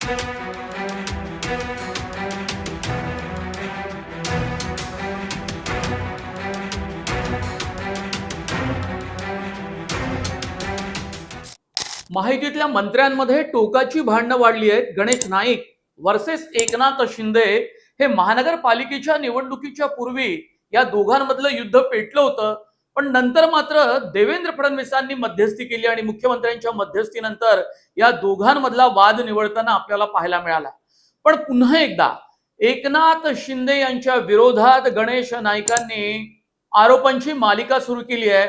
माहितीतल्या मंत्र्यांमध्ये टोकाची भांडणं वाढली आहेत. गणेश नाईक वर्सेस एकनाथ शिंदे हे महानगरपालिकेच्या निवडणुकीच्या पूर्वी या दोघांमधलं युद्ध पेटलं होतं. पण नंतर मात्र देवेंद्र फडणवीसांनी मध्यस्थी केली आणि मुख्यमंत्र्यांच्या मध्यस्थीनंतर या दोघांमधला वाद निवळताना आपल्याला पाहायला मिळाला. पण पुन्हा एकदा एकनाथ शिंदे यांच्या विरोधात गणेश नाईकांनी आरोपांची मालिका सुरू केली आहे.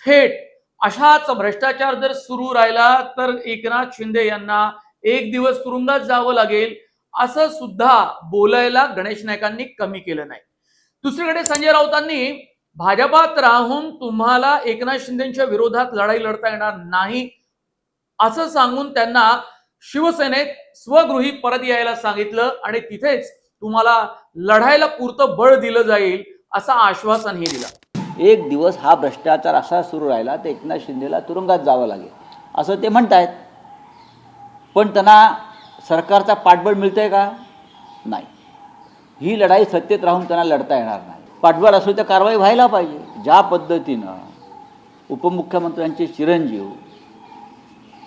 थेट अशाच भ्रष्टाचार जर सुरू राहिला तर एकनाथ शिंदे यांना एक दिवस तुरुंगात जावं लागेल असं सुद्धा बोलायला गणेश नाईकांनी कमी केलं नाही. दुसरीकडे संजय राऊतांनी भाजपात राहून तुम्हाला एकनाथ शिंदेच्या विरोधात लढाई लढता येणार नाही असं सांगून त्यांना शिवसेनेत स्वगृही परत यायला सांगितलं आणि तिथेच तुम्हाला लढायला पुरतं बळ दिलं जाईल असं आश्वासनही दिलं. एक दिवस हा भ्रष्टाचार असा सुरू राहिला तर एकनाथ शिंदेला तुरुंगात जावं लागेल असं ते म्हणतायत. पण त्यांना सरकारचा पाठबळ मिळतंय का? नाही. ही लढाई सत्तेत राहून त्यांना लढता येणार नाही. पाठबळ असेल तर कारवाई व्हायला पाहिजे. ज्या पद्धतीनं उपमुख्यमंत्र्यांचे चिरंजीव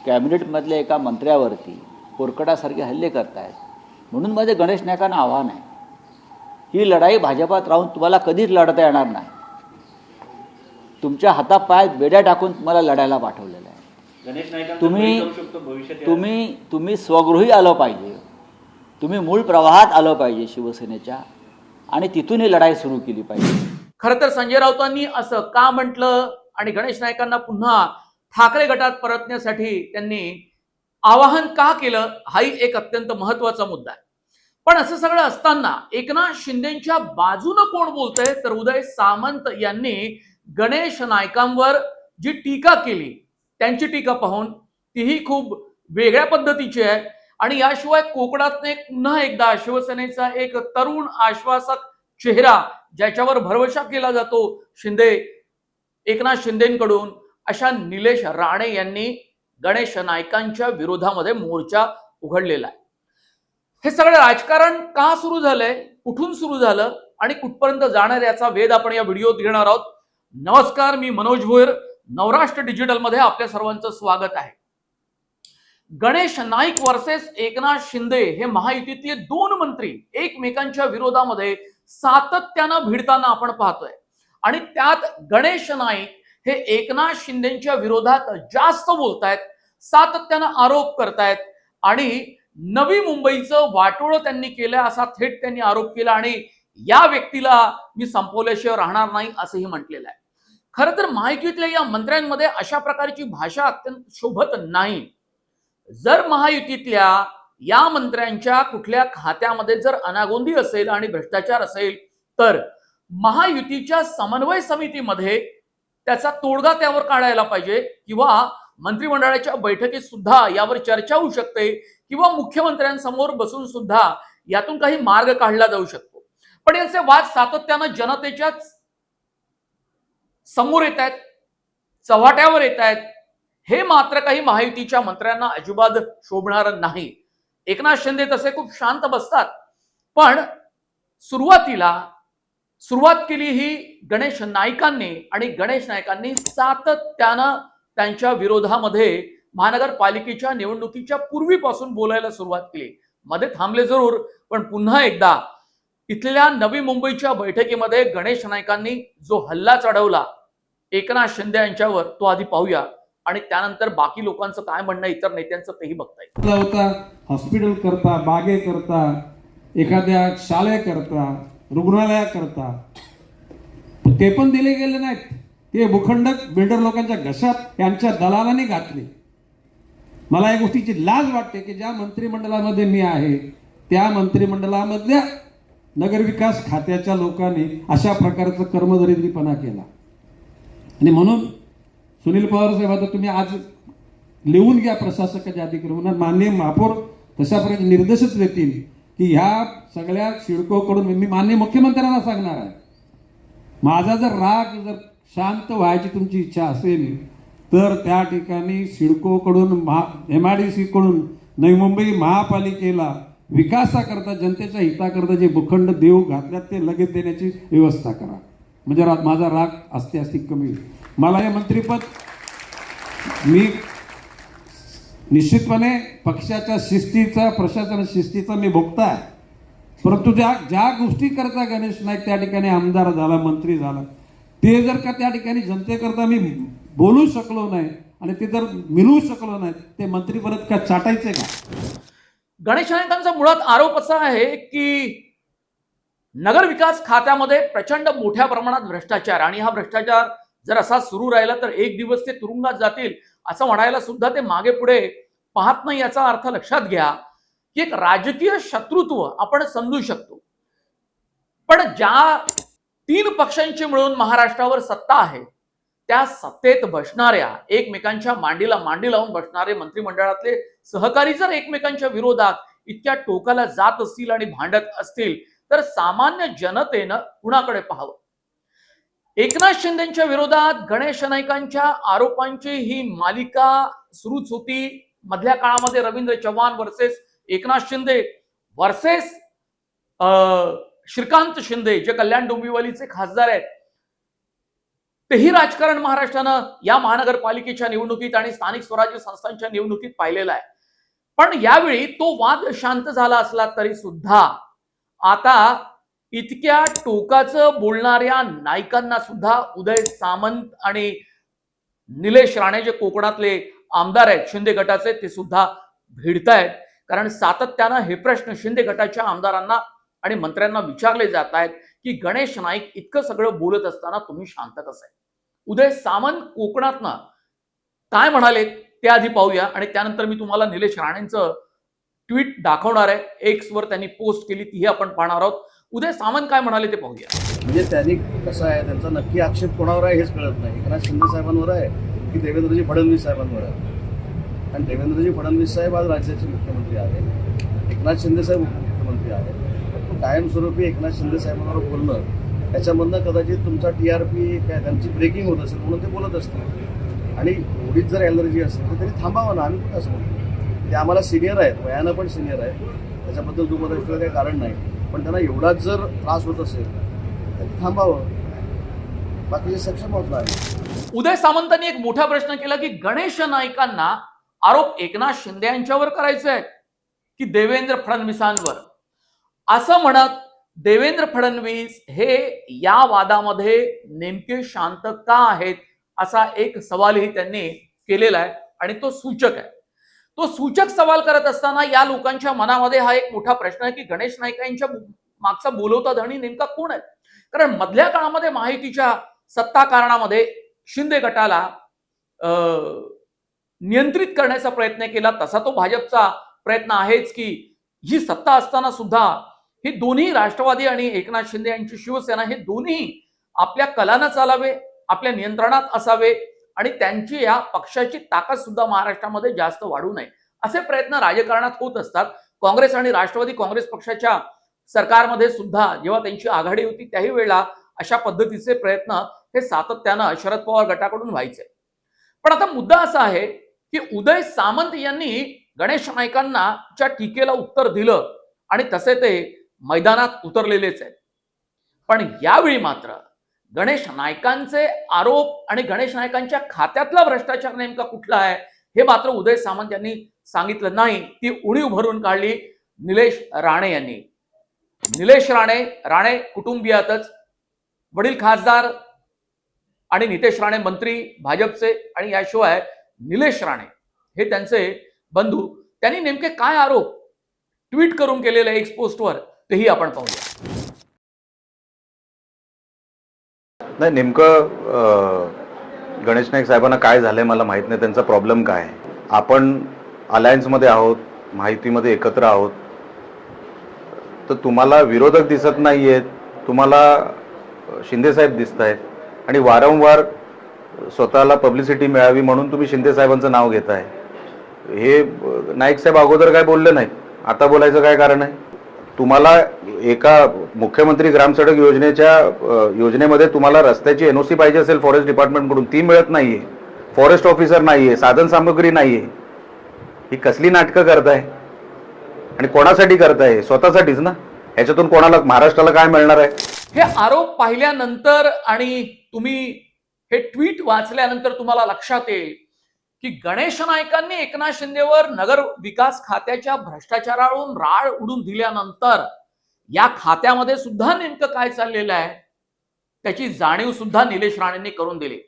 कॅबिनेटमधल्या एका मंत्र्यावरती कोरकडासारखे हल्ले करतायत, म्हणून माझे गणेश नाईकांना आव्हान आहे, ही लढाई भाजपात राहून तुम्हाला कधीच लढता येणार नाही. तुमच्या हातापायात बेड्या टाकून तुम्हाला लढायला पाठवलेलं आहे. तुम्ही स्वगृही आलं पाहिजे. तुम्ही मूळ प्रवाहात आलं पाहिजे शिवसेनेच्या आणि तिथून ही लढाई सुरू केली पाहिजे. खरं तर संजय राऊतांनी असं का म्हटलं आणि गणेश नाईकांना पुन्हा ठाकरे गटात परतण्यासाठी त्यांनी आवाहन का केलं हाही एक अत्यंत महत्वाचा मुद्दा आहे. पण असं सगळं असताना एकनाथ शिंदेच्या बाजूनं कोण बोलतंय तर उदय सामंत यांनी गणेश नाईकांवर जी टीका केली त्यांची टीका पाहून तीही खूप वेगळ्या पद्धतीची आहे. आणि याशिवाय कोकणात पुन्हा एकदा शिवसेनेचा एक तरुण आश्वासक चेहरा ज्याच्यावर भरवशा केला जातो एकनाथ शिंदेकडून, अशा निलेश राणे यांनी गणेश नाईकांच्या विरोधामध्ये मोर्चा उघडलेला आहे. हे सगळं राजकारण का सुरू झालंय, कुठून सुरू झालं आणि कुठपर्यंत जाणार याचा वेध आपण या व्हिडिओत घेणार आहोत. नमस्कार, मी मनोज भोयर, नवराष्ट्र डिजिटल मध्ये आपल्या सर्वांचं स्वागत आहे. गणेश नाईक वर्सेस एकनाथ शिंदे हे महायुतीतले दोन मंत्री एकमेकांच्या विरोधामध्ये सातत्यानं भिडताना आपण पाहतोय. आणि त्यात गणेश नाईक हे एकनाथ शिंदेच्या विरोधात जास्त बोलतायत, सातत्यानं आरोप करतायत आणि नवी मुंबईचं वाटोळं त्यांनी केलं असा थेट त्यांनी आरोप केला आणि या व्यक्तीला मी संपवल्याशिवाय राहणार नाही असंही म्हटलेलं आहे. खरं तर महायुतीतल्या या मंत्र्यांमध्ये अशा प्रकारची भाषा अत्यंत शोभत नाही. जर महायुतीतल्या या मंत्र्यांच्या कुठल्या खात्यामध्ये जर अनागोंदी असेल आणि भ्रष्टाचार असेल तर महायुतीच्या समन्वय समितीमध्ये त्याचा तोडगा त्यावर काढायला पाहिजे किंवा मंत्रिमंडळाच्या बैठकीत सुद्धा यावर चर्चा होऊ शकते किंवा मुख्यमंत्र्यांसमोर बसून सुद्धा यातून काही मार्ग काढला जाऊ शकतो. पण यांचे वाद सातत्यानं जनतेच्या समोर येत आहेत, चव्हाट्यावर येत आहेत. हे मात्र काही महायुतीच्या मंत्र्यांना अजिबात शोभणार नाही. एकनाथ शिंदे तसे खूप शांत बसतात, पण सुरुवात केली ही गणेश नाईकांनी आणि गणेश नाईकांनी सातत्यानं त्यांच्या विरोधामध्ये महानगरपालिकेच्या निवडणुकीच्या पूर्वीपासून बोलायला सुरुवात केली. मध्ये थांबले जरूर, पण पुन्हा एकदा इथल्या नवी मुंबईच्या बैठकीमध्ये गणेश नाईकांनी जो हल्ला चढवला एकनाथ शिंदे यांच्यावर तो आधी पाहूया आणि त्यानंतर बाकी लोकांचं काय म्हणणं इतर नेत्यांचं तेही बघता येईल. हॉस्पिटल करता, बागे करता, एखाद्या शाळे करता, रुग्णालया करता, ते पण दिले गेले नाहीत. ते भूखंड बिल्डर लोकांच्या घशात यांच्या दलालांनी घातले. मला या गोष्टीची लाज वाटते की ज्या मंत्रिमंडळामध्ये मी आहे त्या मंत्रिमंडळामधल्या नगरविकास खात्याच्या लोकांनी अशा प्रकारचं कर्मदरिद्रीपणा केला. आणि म्हणून सुनील पवार साहेब, आता तुम्ही आज लिहून घ्या प्रशासकाच्या अधिकृत माननीय महापौर तशा प्रकारे निर्देशच देतील की ह्या सगळ्या सिडकोकडून मी माननीय मुख्यमंत्र्यांना सांगणार आहे, माझा जर राग जर शांत व्हायची तुमची इच्छा असेल तर त्या ठिकाणी सिडकोकडून MIDC कडून नवी मुंबई महापालिकेला विकासाकरता जनतेच्या हिताकरता जे भूखंड देऊ घातल्यात ते लगेच देण्याची व्यवस्था करा, म्हणजे माझा राग असते कमी होईल. मला हे मंत्रिपद मी निश्चितपणे पक्षाच्या शिस्तीचा, प्रशासन शिस्तीचा मी भोगता आहे, परंतु ज्या गोष्टी करता गणेश नाईक त्या ठिकाणी आमदार झाला, मंत्री झाला, ते जर का त्या ठिकाणी जनतेकरता मी बोलू शकलो नाही आणि ते जर मिळवू शकलो नाही, ते मंत्री परत का चाटायचे का? गणेश नाईकांचा मुळात आरोप असा आहे की नगर विकास खात्यामध्ये प्रचंड मोठ्या प्रमाणात भ्रष्टाचार, आणि हा भ्रष्टाचार जर असा सुरू राहिला तर एक दिवस ते तुरुंगात जातील असं म्हणायला सुद्धा ते मागे पुढे पाहत नाही. याचा अर्थ लक्षात घ्या की एक राजकीय शत्रुत्व आपण समजू शकतो, पण ज्या 3 पक्षांची मिळून महाराष्ट्रावर सत्ता आहे त्या सत्तेत बसणाऱ्या, एकमेकांच्या मांडीला मांडी लावून बसणारे मंत्रिमंडळातले सहकारी जर एकमेकांच्या विरोधात इतक्या टोकाला जात असतील आणि भांडत असतील तर सामान्य जनतेनं कुणाकडे पाहावं? एकनाथ शिंदेच्या विरोधात गणेश नाईकांच्या आरोपांची ही मालिका सुरूच होती. मधल्या काळामध्ये रवींद्र चव्हाण वर्सेस एकनाथ शिंदे वर्सेस श्रीकांत शिंदे जे कल्याण डोंबिवलीचे खासदार आहेत, तेही राजकारण महाराष्ट्रानं या महानगरपालिकेच्या निवडणुकीत आणि स्थानिक स्वराज्य संस्थांच्या निवडणुकीत पाहिलेला आहे. पण यावेळी तो वाद शांत झाला असला तरी सुद्धा आता इतक्या टोकाचं बोलणाऱ्या नायकांना सुद्धा उदय सामंत आणि निलेश राणे जे कोकणातले आमदार आहेत शिंदे गटाचे, ते सुद्धा भिडतायत. कारण सातत्यानं हे प्रश्न शिंदे गटाच्या आमदारांना आणि मंत्र्यांना विचारले जात आहेत की गणेश नाईक इतकं सगळं बोलत असताना तुम्ही शांत कसं आहे? उदय सामंत कोकणातनं काय म्हणाले ते आधी पाहूया आणि त्यानंतर मी तुम्हाला निलेश राणेंचं ट्विट दाखवणार आहे. एक्स वर त्यांनी पोस्ट केली, तीही आपण पाहणार आहोत. उदय सामंत काय म्हणाले ते पाहूया. म्हणजे त्यांनी कसं आहे, त्यांचा नक्की आक्षेप कोणावर आहे हेच कळत नाही. एकनाथ शिंदे साहेबांवर आहे की देवेंद्रजी फडणवीस साहेबांवर आहे? आणि देवेंद्रजी फडणवीस साहेब आज राज्याचे मुख्यमंत्री आहेत, एकनाथ शिंदे साहेब उपमुख्यमंत्री आहेत. पण कायमस्वरूपी एकनाथ शिंदे साहेबांवर बोलणं, त्याच्यामधनं कदाचित तुमचा TRP काय त्यांची ब्रेकिंग होत असेल म्हणून ते बोलत असतील. आणि एवढीच जर एलर्जी असेल तर त्यांनी थांबावं ना. आम्ही कुठं असं म्हणतो, ते आम्हाला सिनियर आहेत, वयानं पण सिनियर आहेत, त्याच्याबद्दल तुम्हाला असलेलं काही कारण नाही. पण त्यांना एवढाच जर त्रास होत असेल तर थांबावं, बाकी सक्षम होत नाही. उदय सामंतांनी एक मोठा प्रश्न केला की गणेश नाईकांना आरोप एकनाथ शिंदे यांच्यावर करायचे आहेत की देवेंद्र फडणवीसांवर, असं म्हणत देवेंद्र फडणवीस हे या वादामध्ये नेमके शांत का आहेत असा एक सवालही त्यांनी केलेला आहे आणि तो सूचक आहे. तो सूचक सवाल करत असताना या लोकांच्या मनामध्ये हा एक मोठा प्रश्न आहे की गणेश नाईकांच्या मागचा बोलवता धणी नेमका कोण आहे? कारण मधल्या काळामध्ये माहितीच्या सत्ता कारणामध्ये शिंदे गटाला नियंत्रित करण्याचा प्रयत्न केला, तसा तो भाजपचा प्रयत्न आहेच की ही सत्ता असताना सुद्धा हे दोन्ही राष्ट्रवादी आणि एकनाथ शिंदे यांची शिवसेना हे दोन्ही आपल्या कलानं चालावे, आपल्या नियंत्रणात असावे आणि त्यांची या पक्षाची ताकद सुद्धा महाराष्ट्रामध्ये जास्त वाढू नये असे प्रयत्न राजकारणात होत असतात. काँग्रेस आणि राष्ट्रवादी काँग्रेस पक्षाच्या सरकारमध्ये सुद्धा जेव्हा त्यांची आघाडी होती त्याही वेळेला अशा पद्धतीचे प्रयत्न हे सातत्यानं शरद पवार गटाकडून व्हायचे. पण आता मुद्दा असा आहे की उदय सामंत यांनी गणेश नाईकांना च्या टीकेला उत्तर दिलं आणि तसे ते मैदानात उतरलेलेच आहेत. पण यावेळी मात्र गणेश नाईकांचे आरोप आणि गणेश नाईकांच्या खात्यातला भ्रष्टाचार नेमका कुठला आहे हे मात्र उदय सामंत यांनी सांगितलं नाही. ती उणीव भरून काढली निलेश राणे यांनी. निलेश राणे कुटुंबियातच वडील खासदार आणि नितेश राणे मंत्री भाजपचे आणि याशिवाय निलेश राणे हे त्यांचे बंधू, त्यांनी नेमके काय आरोप ट्विट करून केलेले एक्स पोस्टवर तेही आपण पाहूया. नाही, नेमकं गणेश नाईक साहेबांना काय झालंय मला माहित नाही, त्यांचा प्रॉब्लेम काय आहे. आपण अलायन्समध्ये आहोत, माहितीमध्ये एकत्र आहोत, तर तुम्हाला विरोधक दिसत नाहीयेत, तुम्हाला शिंदे साहेब दिसत आहेत आणि वारंवार स्वतःला पब्लिसिटी मिळावी म्हणून तुम्ही शिंदे साहेबांचं नाव घेताय. हे नाईक साहेब अगोदर काय बोलले नाहीत, आता बोलायचं काय कारण आहे? तुम्हाला एका मुख्यमंत्री ग्रामसडक योजनेमध्ये तुम्हाला रस्त्याची NOC पाहिजे असेल फॉरेस्ट डिपार्टमेंटकडून, ती मिळत नाहीये, फॉरेस्ट ऑफिसर नाहीये, साधन सामग्री नाहीये. ही कसली नाटकं करताय? आणि कोणासाठी करताय? स्वतःसाठीच ना. ह्याच्यातून कोणाला, महाराष्ट्राला काय मिळणार आहे? हे आरोप पाहिल्यानंतर आणि तुम्ही हे ट्विट वाचल्यानंतर तुम्हाला लक्षात येईल की गणेश नाईकांनी एकनाथ शिंदेवर नगर विकास खात्याच्या भ्रष्टाचारावरून राळ उडून दिल्यानंतर या खात्यामध्ये सुद्धा नेमकं काय चाललेलं आहे त्याची जाणीव सुद्धा निलेश राणेंनी करून दिली.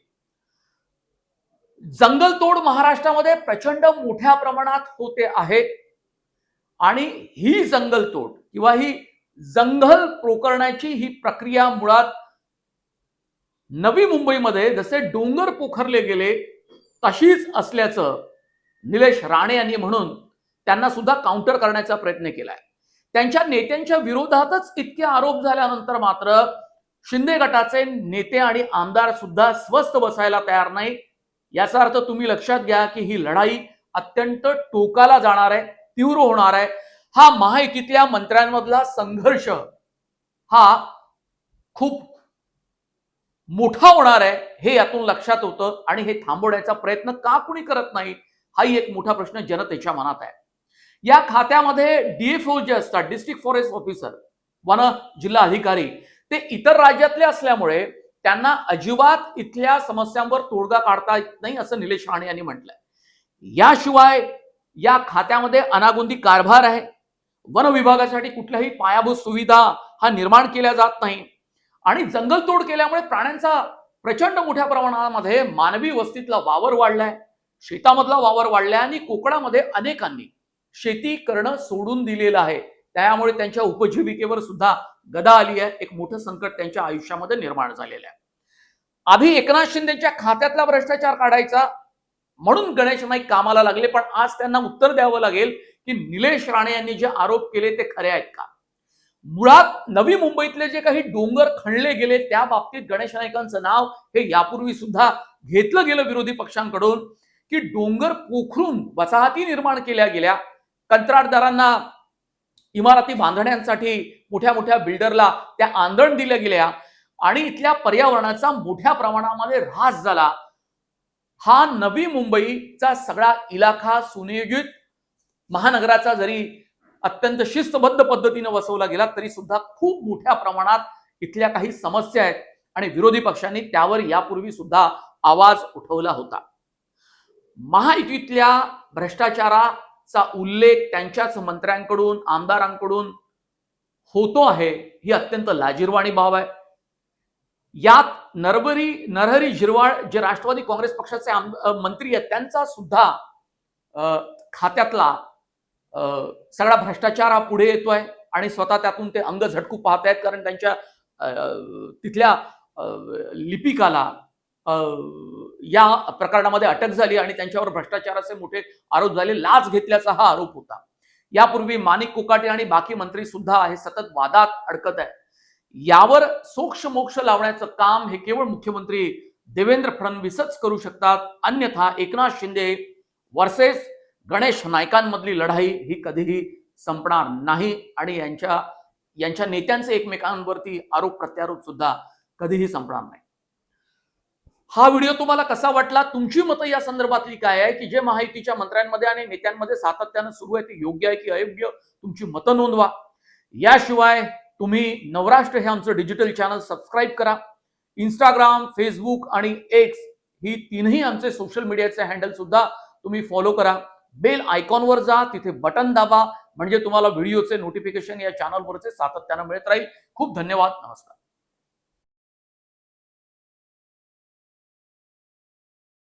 जंगलतोड महाराष्ट्रामध्ये प्रचंड मोठ्या प्रमाणात होते आहे आणि ही जंगलतोड किंवा ही जंगल पोखरण्याची ही प्रक्रिया मुळात नवी मुंबईमध्ये जसे डोंगर पोखरले गेले तशीच असल्याचं निलेश राणे यांनी म्हणून त्यांना सुद्धा काउंटर करण्याचा प्रयत्न केलाय. त्यांच्या नेत्यांच्या विरोधातच इतके आरोप झाल्यानंतर मात्र शिंदे गटाचे नेते आणि आमदार सुद्धा स्वस्थ बसायला तयार नाही. याचा अर्थ तुम्ही लक्षात घ्या की ही लढाई अत्यंत टोकाला जाणार आहे, तीव्र होणार आहे. हा महायुतीतल्या मंत्र्यांमधला संघर्ष हा खूप मोठा होणार आहे हे यातून लक्षात होतं आणि हे थांबवण्याचा प्रयत्न का कुणी करत नाही हाही एक मोठा प्रश्न जनतेच्या मनात आहे. या खात्यामध्ये डीएफओ जे असतात, डिस्ट्रिक्ट फॉरेस्ट ऑफिसर, वन जिल्हा अधिकारी, ते इतर राज्यातले असल्यामुळे त्यांना अजिबात इथल्या समस्यांवर तोडगा काढता येत नाही असं निलेश राणे यांनी म्हटलंय. याशिवाय या खात्यामध्ये अनागोंदी कारभार आहे. वन विभागासाठी कुठल्याही पायाभूत सुविधा हा निर्माण केल्या जात नाही आणि जंगलतोड केल्यामुळे प्राण्यांचा प्रचंड मोठ्या प्रमाणामध्ये मानवी वस्तीतला वावर वाढलाय, शेतामधला वावर वाढलाय आणि कोकणामध्ये अनेकांनी शेती करणं सोडून दिलेलं आहे. त्यामुळे त्यांच्या उपजीविकेवर सुद्धा गदा आली आहे. एक मोठं संकट त्यांच्या आयुष्यामध्ये निर्माण झालेलं आहे. आधी एकनाथ शिंदेच्या खात्यातला भ्रष्टाचार काढायचा म्हणून गणेश नाईक कामाला लागले, पण आज त्यांना उत्तर द्यावं लागेल की निलेश राणे यांनी जे आरोप केले ते खरे आहेत का. मुळात नवी मुंबईतले जे काही डोंगर खणले गेले त्या बाबतीत गणेश नाईकांचं नाव हे यापूर्वी सुद्धा घेतलं गेलं विरोधी पक्षांकडून की डोंगर पोखरून वसाहती निर्माण केल्या गेल्या, कंत्राटदारांना इमारती बांधण्यासाठी मोठ्या मोठ्या बिल्डरला त्या आंदण दिल्या गेल्या आणि इथल्या पर्यावरणाचा मोठ्या प्रमाणामध्ये ऱ्हास झाला. हा नवी मुंबईचा सगळा इलाखा सुनियोजित महानगराचा जरी अत्यंत शिस्तबद्ध पद्धतीने वसवला गेला तरी सुद्धा खूप मोठ्या प्रमाणात इथल्या काही समस्या आहेत आणि विरोधी पक्षांनी त्यावर यापूर्वी सुद्धा आवाज उठवला होता. महायुतीतल्या भ्रष्टाचाराचा उल्लेख त्यांच्याच मंत्र्यांकडून, आमदारांकडून होतो आहे ही अत्यंत लाजिरवाणी बाब आहे. यात नरहरी झिरवाळ जे राष्ट्रवादी काँग्रेस पक्षाचे मंत्री आहेत त्यांचा सुद्धा खात्यातला सगळा भ्रष्टाचार हा पुढे येतोय आणि स्वतः त्यातून ते अंग झटकू पाहत आहेत. कारण त्यांच्या तिथल्या लिपिकाला या प्रकरणामध्ये अटक झाली आणि त्यांच्यावर भ्रष्टाचाराचे मोठे आरोप झाले, लाच घेतल्याचा हा आरोप होता. यापूर्वी माणिक कोकाटे आणि बाकी मंत्री सुद्धा हे सतत वादात अडकत आहेत. यावर सोक्ष मोक्ष लावण्याचं काम हे केवळ मुख्यमंत्री देवेंद्र फडणवीसच करू शकतात. अन्यथा एकनाथ शिंदे वर्सेस गणेश नाईकांमधली लढाई ही कधीही संपणार नाही आणि यांच्या नेत्यांचे एकमेकांवरती आरोप प्रत्यारोप सुद्धा कधीही संपणार नाही. हा व्हिडिओ तुम्हाला कसा वाटला, तुमची मतं या संदर्भातली काय आहे की जे महायुतीच्या मंत्र्यांमध्ये आणि नेत्यांमध्ये सातत्यानं सुरू आहे ते योग्य आहे की अयोग्य, तुमची मतं नोंदवा. याशिवाय तुम्ही नवराष्ट्र हे आमचं डिजिटल चॅनल सबस्क्राईब करा. इंस्टाग्राम, फेसबुक आणि एक्स ही तीनही आमचे सोशल मीडियाचे हँडल सुद्धा तुम्ही फॉलो करा. बेल आयकॉनवर जा, तिथे बटन दाबा म्हणजे तुम्हाला व्हिडिओचे नोटिफिकेशन या चॅनलवरचे सातत्यानं मिळत राहील. खूप धन्यवाद. नमस्कार.